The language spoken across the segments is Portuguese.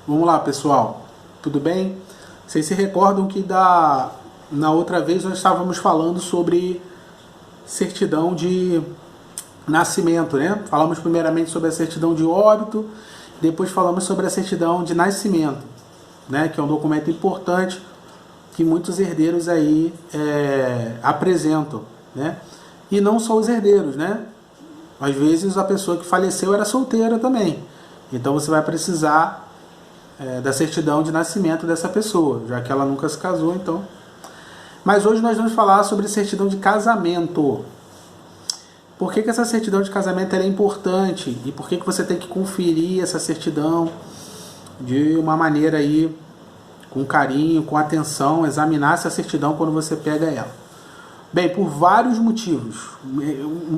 Vamos lá, pessoal. Tudo bem? Vocês se recordam que na outra vez nós estávamos falando sobre certidão de nascimento, né? Falamos primeiramente sobre a certidão de óbito, depois falamos sobre a certidão de nascimento, né? Que é um documento importante que muitos herdeiros aí apresentam, né? E não só os herdeiros, né? Às vezes a pessoa que faleceu era solteira também. Então você vai precisar da certidão de nascimento dessa pessoa, já que ela nunca se casou, então. Mas hoje nós vamos falar sobre certidão de casamento. Por que essa certidão de casamento é importante e por que você tem que conferir essa certidão de uma maneira aí com carinho, com atenção, examinar essa certidão quando você pega ela. Bem, por vários motivos.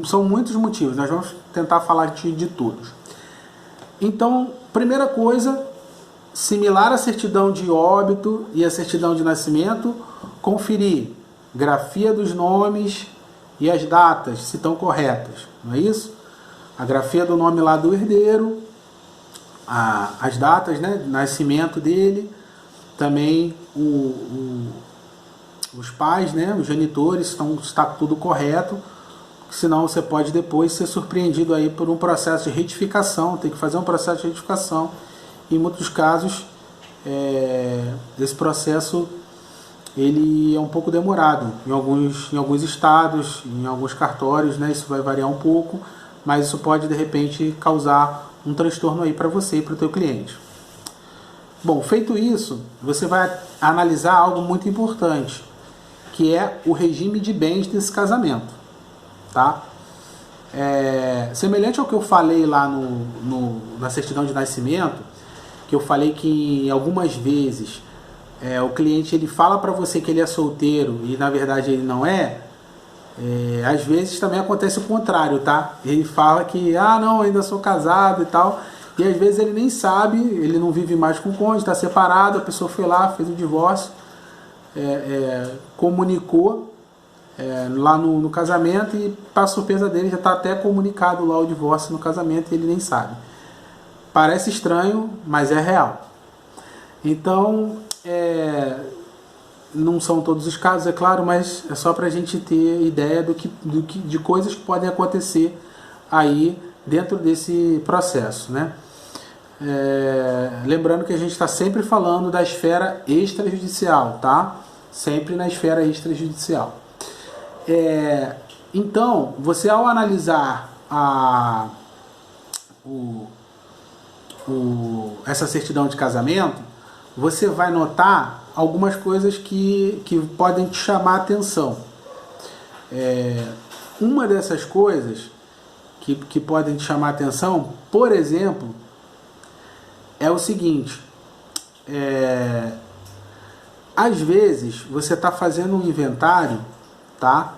São muitos motivos, nós vamos tentar falar de todos. Então, primeira coisa, similar à certidão de óbito e à certidão de nascimento, conferir grafia dos nomes e as datas, se estão corretas, não é isso? A grafia do nome lá do herdeiro, as datas, né, de nascimento dele, também os pais, né, os genitores, está tudo correto, senão você pode depois ser surpreendido aí por um processo de retificação, tem que fazer um processo de retificação. Em muitos casos, esse processo ele é um pouco demorado. Em alguns estados, em alguns cartórios, né, isso vai variar um pouco, mas isso pode, de repente, causar um transtorno aí para você e para o teu cliente. Bom, feito isso, você vai analisar algo muito importante, que é o regime de bens desse casamento. Tá? Semelhante ao que eu falei lá na certidão de nascimento, que eu falei que algumas vezes o cliente ele fala para você que ele é solteiro e na verdade ele não é, às vezes também acontece o contrário, tá? Ele fala que, não, ainda sou casado e tal, e às vezes ele nem sabe, ele não vive mais com o cônjuge, está separado, a pessoa foi lá, fez o divórcio, comunicou lá no casamento e, para surpresa dele, já está até comunicado lá o divórcio no casamento e ele nem sabe. Parece estranho, mas é real. Então, não são todos os casos, é claro, mas é só para a gente ter ideia de coisas que podem acontecer aí dentro desse processo, né? Lembrando que a gente está sempre falando da esfera extrajudicial, tá? Sempre na esfera extrajudicial. Então, você ao analisar essa certidão de casamento, você vai notar algumas coisas que podem te chamar a atenção. Uma dessas coisas que podem te chamar a atenção, por exemplo, é o seguinte: às vezes você está fazendo um inventário, tá,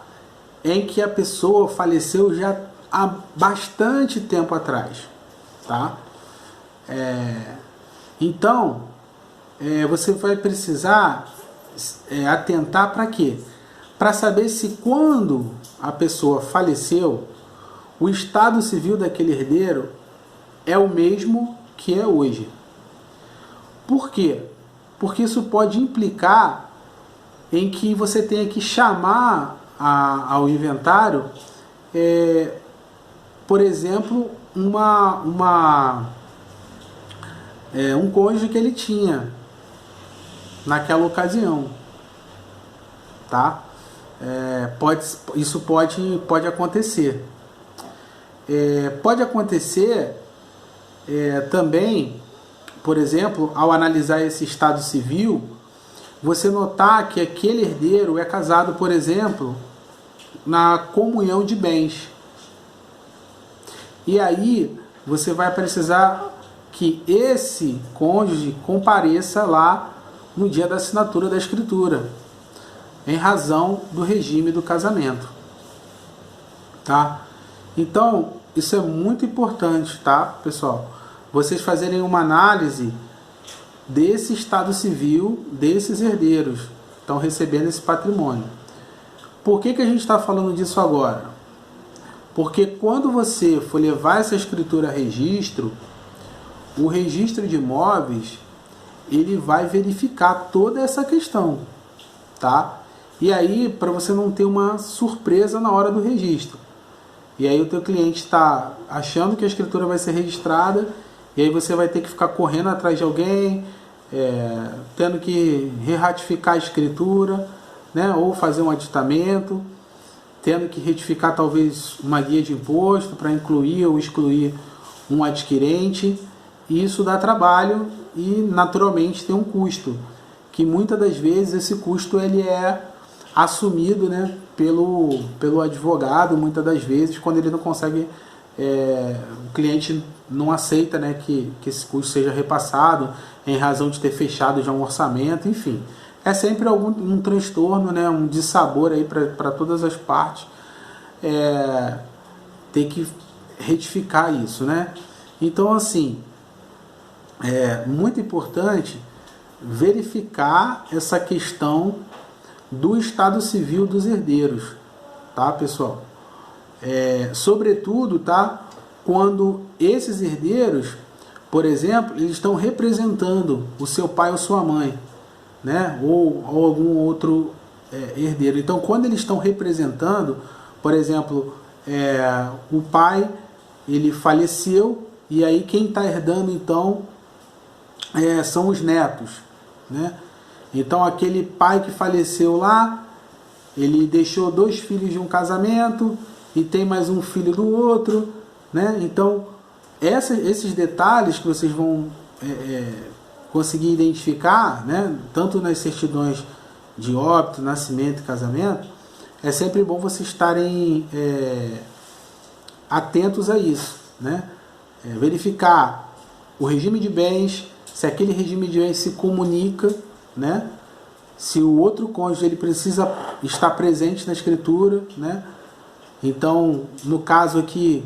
em que a pessoa faleceu já há bastante tempo atrás, tá? Então, você vai precisar atentar para quê? Para saber se quando a pessoa faleceu, o estado civil daquele herdeiro é o mesmo que é hoje. Por quê? Porque isso pode implicar em que você tenha que chamar ao inventário, por exemplo, um cônjuge que ele tinha naquela ocasião, tá? Isso pode acontecer. Pode acontecer também, por exemplo, ao analisar esse estado civil, você notar que aquele herdeiro é casado, por exemplo, na comunhão de bens. E aí você vai precisar que esse cônjuge compareça lá no dia da assinatura da escritura, em razão do regime do casamento. Tá? Então, isso é muito importante, tá, pessoal? Vocês fazerem uma análise desse estado civil, desses herdeiros que estão recebendo esse patrimônio. Por que a gente está falando disso agora? Porque quando você for levar essa escritura a registro, o registro de imóveis ele vai verificar toda essa questão, tá? E aí, para você não ter uma surpresa na hora do registro. E aí o teu cliente está achando que a escritura vai ser registrada, e aí você vai ter que ficar correndo atrás de alguém, tendo que reratificar a escritura, né? Ou fazer um aditamento, tendo que retificar talvez uma guia de imposto para incluir ou excluir um adquirente. E isso dá trabalho e naturalmente tem um custo, que muitas das vezes esse custo ele é assumido, né, pelo advogado, muitas das vezes, quando ele não consegue, o cliente não aceita, né, que esse custo seja repassado em razão de ter fechado já um orçamento, enfim. É sempre um transtorno, né, um dissabor aí para todas as partes, ter que retificar isso, né? Então, assim, é muito importante verificar essa questão do estado civil dos herdeiros, tá, pessoal? Sobretudo, tá, quando esses herdeiros, por exemplo, eles estão representando o seu pai ou sua mãe, né, ou algum outro herdeiro. Então, quando eles estão representando, por exemplo, o pai, ele faleceu, e aí quem está herdando, então, são os netos, né? Então aquele pai que faleceu lá, ele deixou 2 filhos de um casamento e tem mais um filho do outro, né? Então esses detalhes que vocês vão conseguir identificar, né? Tanto nas certidões de óbito, nascimento e casamento, é sempre bom vocês estarem atentos a isso, né? Verificar o regime de bens, se aquele regime de bens se comunica, né? Se o outro cônjuge ele precisa estar presente na escritura, né? Então, no caso aqui,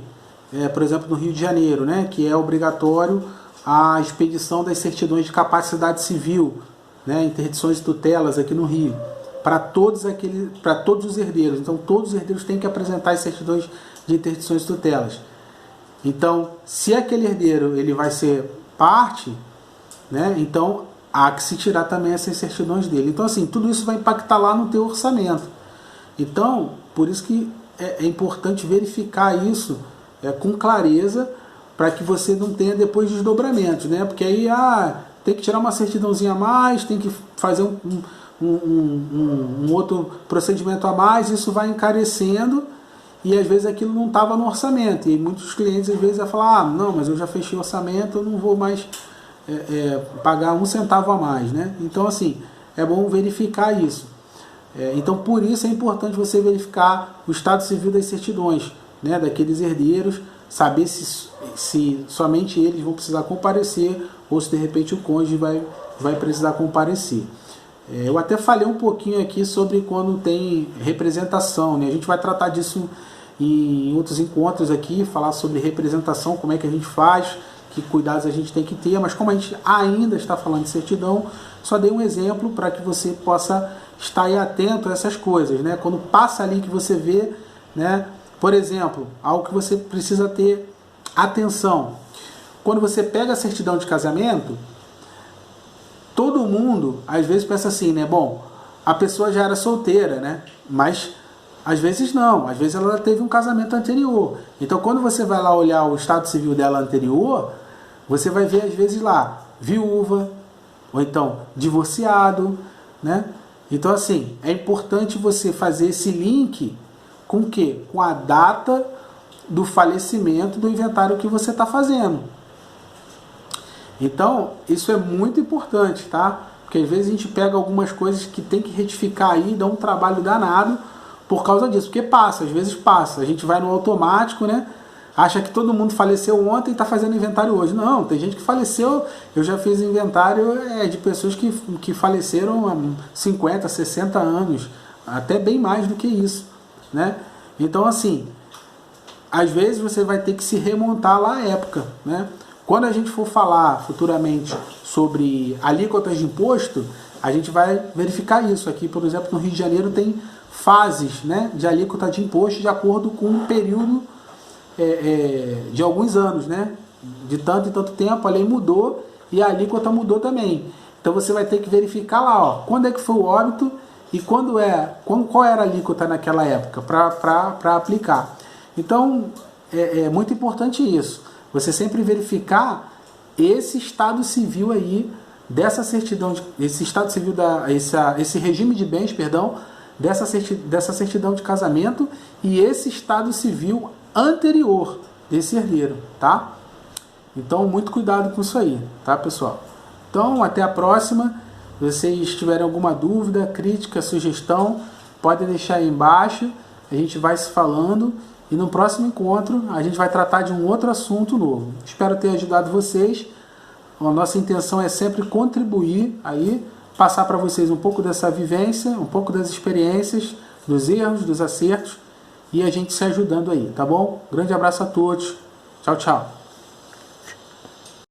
por exemplo, no Rio de Janeiro, né, que é obrigatório a expedição das certidões de capacidade civil, né, interdições e tutelas aqui no Rio, para todos os herdeiros. Então, todos os herdeiros têm que apresentar as certidões de interdições e tutelas. Então, se aquele herdeiro ele vai ser parte, né, então há que se tirar também essas certidões dele. Então, assim, tudo isso vai impactar lá no teu orçamento. Então, por isso que é importante verificar isso com clareza, para que você não tenha depois desdobramentos, né? Porque aí tem que tirar uma certidãozinha a mais, tem que fazer um outro procedimento a mais, isso vai encarecendo, e às vezes aquilo não estava no orçamento. E muitos clientes às vezes vão falar, não, mas eu já fechei o orçamento, eu não vou mais pagar 1 centavo a mais, né? Então, assim, é bom verificar isso. Então, por isso é importante você verificar o estado civil das certidões, né, daqueles herdeiros, saber se somente eles vão precisar comparecer ou se de repente o cônjuge vai precisar comparecer. Eu até falei um pouquinho aqui sobre quando tem representação, né? A gente vai tratar disso em outros encontros aqui, falar sobre representação, como é que a gente faz, que cuidados a gente tem que ter, mas como a gente ainda está falando de certidão, só dei um exemplo para que você possa estar aí atento a essas coisas, né? Quando passa ali que você vê, né? Por exemplo, algo que você precisa ter atenção. Quando você pega a certidão de casamento, todo mundo às vezes pensa assim, né? Bom, a pessoa já era solteira, né? Mas às vezes não, às vezes ela teve um casamento anterior. Então, quando você vai lá olhar o estado civil dela anterior, você vai ver às vezes lá viúva, ou então divorciado, né? Então, assim, é importante você fazer esse link com o quê? Com a data do falecimento do inventário que você está fazendo. Então, isso é muito importante, tá? Porque às vezes a gente pega algumas coisas que tem que retificar aí, dá um trabalho danado por causa disso. Porque passa, às vezes passa. A gente vai no automático, né? Acha que todo mundo faleceu ontem e está fazendo inventário hoje. Não, tem gente que faleceu. Eu já fiz inventário de pessoas que faleceram há 50, 60 anos. Até bem mais do que isso, né? Então, assim, às vezes você vai ter que se remontar lá à época, né? Quando a gente for falar futuramente sobre alíquotas de imposto, a gente vai verificar isso. Aqui, por exemplo, no Rio de Janeiro tem fases, né, de alíquota de imposto de acordo com um período de alguns anos, né? de tanto em tanto tempo a lei mudou e a alíquota mudou também. Então você vai ter que verificar lá, ó, quando é que foi o óbito e qual era a alíquota naquela época para aplicar. Então é muito importante isso. Você sempre verificar esse estado civil aí dessa certidão, esse estado civil esse regime de bens, perdão, dessa certidão de casamento e esse estado civil anterior desse herdeiro, tá? Então, muito cuidado com isso aí, tá, pessoal? Então, até a próxima. Se vocês tiverem alguma dúvida, crítica, sugestão, podem deixar aí embaixo. A gente vai se falando e no próximo encontro a gente vai tratar de um outro assunto novo. Espero ter ajudado vocês. A nossa intenção é sempre contribuir aí, passar para vocês um pouco dessa vivência, um pouco das experiências, dos erros, dos acertos e a gente se ajudando aí, tá bom? Grande abraço a todos. Tchau, tchau.